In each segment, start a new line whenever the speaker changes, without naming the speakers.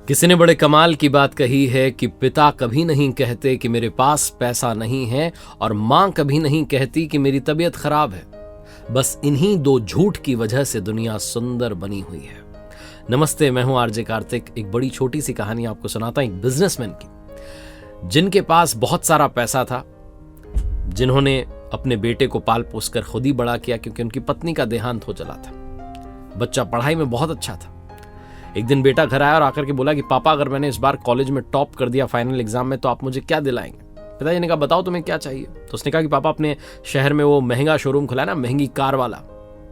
किसी ने बड़े कमाल की बात कही है कि पिता कभी नहीं कहते कि मेरे पास पैसा नहीं है और मां कभी नहीं कहती कि मेरी तबीयत खराब है। बस इन्हीं दो झूठ की वजह से दुनिया सुंदर बनी हुई है। नमस्ते, मैं हूं आरजे कार्तिक। एक बड़ी छोटी सी कहानी आपको सुनाता हूं एक बिजनेसमैन की, जिनके पास बहुत सारा पैसा था, जिन्होंने अपने बेटे को पाल पोस कर खुद ही बड़ा किया क्योंकि उनकी पत्नी का देहांत हो चला था। बच्चा पढ़ाई में बहुत अच्छा था। एक दिन बेटा घर आया और आकर के बोला कि पापा, अगर मैंने इस बार कॉलेज में टॉप कर दिया फाइनल एग्जाम में तो आप मुझे क्या दिलाएंगे। पिताजी ने कहा, बताओ तुम्हें क्या चाहिए। तो उसने कहा कि पापा, अपने शहर में वो महंगा शोरूम खुला है ना, महंगी कार वाला,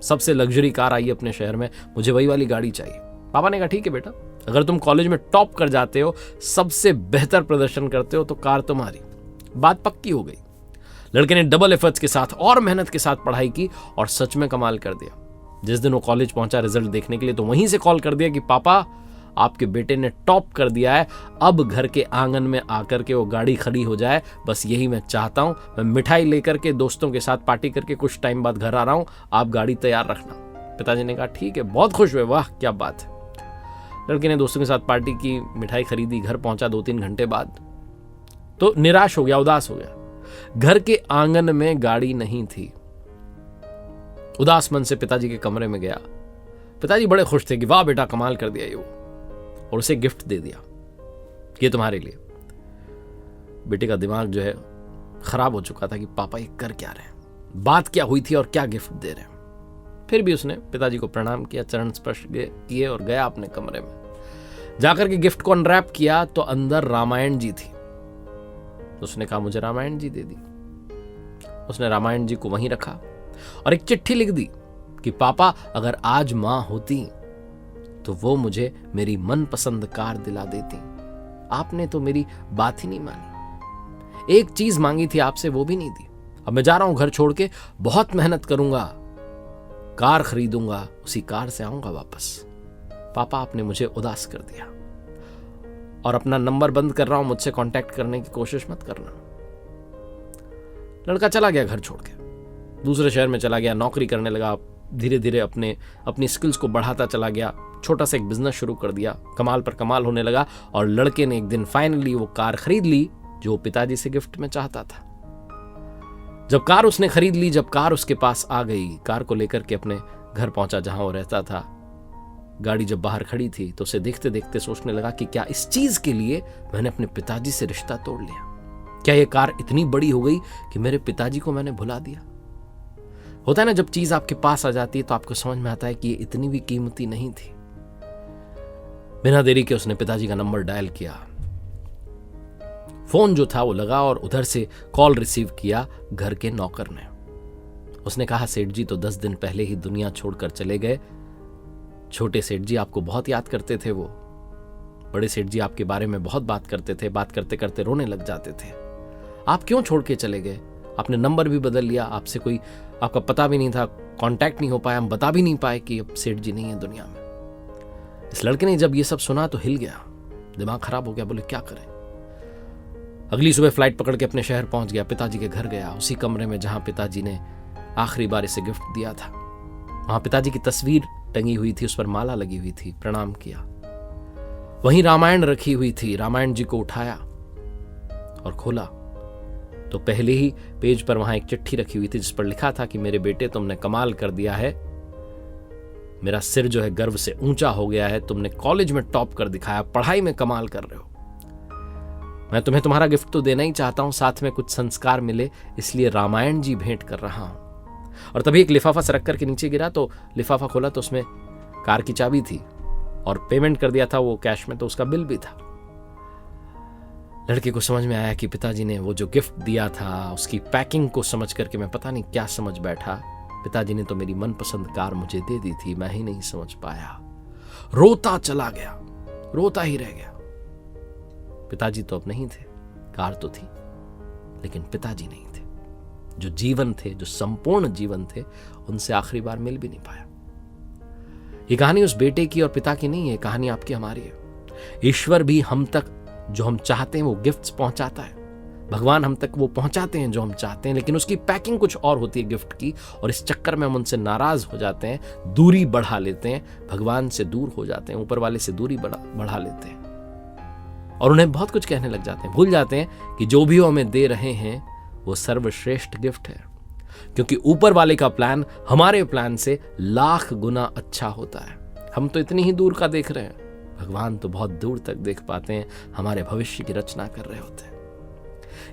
सबसे लग्जरी कार आई है अपने शहर में, मुझे वही वाली गाड़ी चाहिए। पापा ने कहा, ठीक है बेटा, अगर तुम कॉलेज में टॉप कर जाते हो, सबसे बेहतर प्रदर्शन करते हो, तो कार तुम्हारी। बात पक्की हो गई। लड़के ने डबल एफर्ट्स के साथ और मेहनत के साथ पढ़ाई की और सच में कमाल कर दिया। जिस दिन वो कॉलेज पहुंचा रिजल्ट देखने के लिए, तो वहीं से कॉल कर दिया कि पापा, आपके बेटे ने टॉप कर दिया है, अब घर के आंगन में आकर के वो गाड़ी खड़ी हो जाए, बस यही मैं चाहता हूं। मैं मिठाई लेकर के दोस्तों के साथ पार्टी करके कुछ टाइम बाद घर आ रहा हूं, आप गाड़ी तैयार रखना। पिताजी ने कहा, ठीक है। बहुत खुश हुए, वाह क्या बात है। लड़के ने दोस्तों के साथ पार्टी की, मिठाई खरीदी, घर पहुंचा 2-3 घंटे बाद तो निराश हो गया, उदास हो गया। घर के आंगन में गाड़ी नहीं थी। उदास मन से पिताजी के कमरे में गया। पिताजी बड़े खुश थे कि वाह बेटा, कमाल कर दिया ये वो, और उसे गिफ्ट दे दिया, ये तुम्हारे लिए। बेटे का दिमाग जो है खराब हो चुका था कि पापा ये कर क्या रहे हैं, बात क्या हुई थी और क्या गिफ्ट दे रहे हैं। फिर भी उसने पिताजी को प्रणाम किया, चरण स्पर्श किए और गया अपने कमरे में। जाकर के गिफ्ट को अनरैप किया तो अंदर रामायण जी थी। उसने कहा, मुझे रामायण जी दे दी। उसने रामायण जी को वहीं रखा और एक चिट्ठी लिख दी कि पापा, अगर आज मां होती तो वो मुझे मेरी मनपसंद कार दिला देती। आपने तो मेरी बात ही नहीं मानी। एक चीज मांगी थी आपसे, वो भी नहीं दी। अब मैं जा रहा हूं घर छोड़ के, बहुत मेहनत करूंगा, कार खरीदूंगा, उसी कार से आऊंगा वापस। पापा, आपने मुझे उदास कर दिया और अपना नंबर बंद कर रहा हूं, मुझसे कांटेक्ट करने की कोशिश मत करना। लड़का चला गया घर छोड़ के, दूसरे शहर में चला गया, नौकरी करने लगा। धीरे धीरे अपनी स्किल्स को बढ़ाता चला गया। छोटा सा एक बिजनेस शुरू कर दिया, कमाल पर कमाल होने लगा। और लड़के ने एक दिन फाइनली वो कार खरीद ली जो पिताजी से गिफ्ट में चाहता था। जब कार उसने खरीद ली, जब कार उसके पास आ गई, कार को लेकर के अपने घर पहुंचा जहां वो रहता था। गाड़ी जब बाहर खड़ी थी तो उसे देखते देखते सोचने लगा कि क्या इस चीज के लिए मैंने अपने पिताजी से रिश्ता तोड़ लिया? क्या ये कार इतनी बड़ी हो गई कि मेरे पिताजी को मैंने भुला दिया? होता है ना, जब चीज आपके पास आ जाती है तो आपको समझ में आता है कि ये इतनी भी कीमती नहीं थी। बिना देरी के उसने पिताजी का नंबर डायल किया। फोन जो था वो लगा और उधर से कॉल रिसीव किया घर के नौकर ने। उसने कहा, सेठ जी तो 10 दिन पहले ही दुनिया छोड़कर चले गए। छोटे सेठ जी आपको बहुत याद करते थे। वो बड़े सेठ जी आपके बारे में बहुत बात करते थे, बात करते करते रोने लग जाते थे। आप क्यों छोड़ के चले गए? आपने नंबर भी बदल लिया, आपसे कोई आपका पता भी नहीं था, कांटेक्ट नहीं हो पाया, हम बता भी नहीं पाए कि अब सेठ जी नहीं है दुनिया में। इस लड़के ने जब ये सब सुना तो हिल गया, दिमाग खराब हो गया। बोले, क्या करें? अगली सुबह फ्लाइट पकड़ के अपने शहर पहुंच गया, पिताजी के घर गया, उसी कमरे में जहां पिताजी ने आखिरी बार इसे गिफ्ट दिया था। वहां पिताजी की तस्वीर टंगी हुई थी, उस पर माला लगी हुई थी। प्रणाम किया। वहीं रामायण रखी हुई थी। रामायण जी को उठाया और खोला तो पहले ही पेज पर वहां एक चिट्ठी रखी हुई थी जिस पर लिखा था कि मेरे बेटे, तुमने कमाल कर दिया है, मेरा सिर जो है गर्व से ऊंचा हो गया है, तुमने कॉलेज में टॉप कर दिखाया, पढ़ाई में कमाल कर रहे हो। मैं तुम्हें तुम्हारा गिफ्ट तो देना ही चाहता हूं, साथ में कुछ संस्कार मिले, इसलिए रामायण जी भेंट कर रहा हूं। और तभी एक लिफाफा सरक करके नीचे गिरा, तो लिफाफा खोला तो उसमें कार की चाबी थी और पेमेंट कर दिया था वो कैश में, तो उसका बिल भी था। लड़के को समझ में आया कि पिताजी ने वो जो गिफ्ट दिया था, उसकी पैकिंग को समझ करके मैं पता नहीं क्या समझ बैठा। पिताजी ने तो मेरी मनपसंद कार मुझे दे दी थी, मैं ही नहीं समझ पाया। रोता चला गया, रोता ही रह गया। पिताजी तो अब नहीं थे, कार तो थी, लेकिन पिताजी नहीं थे। जो जीवन थे, जो संपूर्ण जीवन थे, उनसे आखिरी बार मिल भी नहीं पाया। ये कहानी उस बेटे की और पिता की नहीं है, कहानी आपकी हमारी है। ईश्वर भी हम तक जो हम चाहते हैं वो गिफ्ट्स पहुंचाता है। भगवान हम तक वो पहुंचाते हैं जो हम चाहते हैं, लेकिन उसकी पैकिंग कुछ और होती है गिफ्ट की, और इस चक्कर में हम उनसे नाराज हो जाते हैं, दूरी बढ़ा लेते हैं, भगवान से दूर हो जाते हैं, ऊपर वाले से दूरी बढ़ा लेते हैं। और उन्हें बहुत कुछ कहने लग जाते हैं, भूल जाते हैं कि जो भी वो हमें दे रहे हैं वो सर्वश्रेष्ठ गिफ्ट है, क्योंकि ऊपर वाले का प्लान हमारे प्लान से लाख गुना अच्छा होता है। हम तो इतनी ही दूर का देख रहे हैं, भगवान तो बहुत दूर तक देख पाते हैं, हमारे भविष्य की रचना कर रहे होते हैं।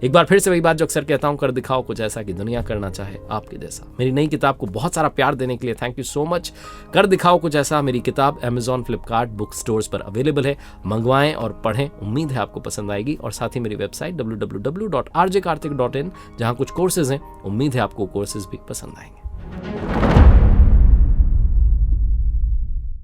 एक बार फिर से वही बात जो अक्सर कहता हूं, कर दिखाओ कुछ ऐसा कि दुनिया करना चाहे आपके जैसा। मेरी नई किताब को बहुत सारा प्यार देने के लिए थैंक यू सो मच। कर दिखाओ कुछ ऐसा मेरी किताब Amazon, फ्लिपकार्ट बुक स्टोर्स पर अवेलेबल है, मंगवाएं और पढ़ें। उम्मीद है आपको पसंद आएगी। और साथ ही मेरी वेबसाइट www.rjkarthik.in, जहां कुछ कोर्सेज हैं, उम्मीद है आपको कोर्सेज भी पसंद आएंगे।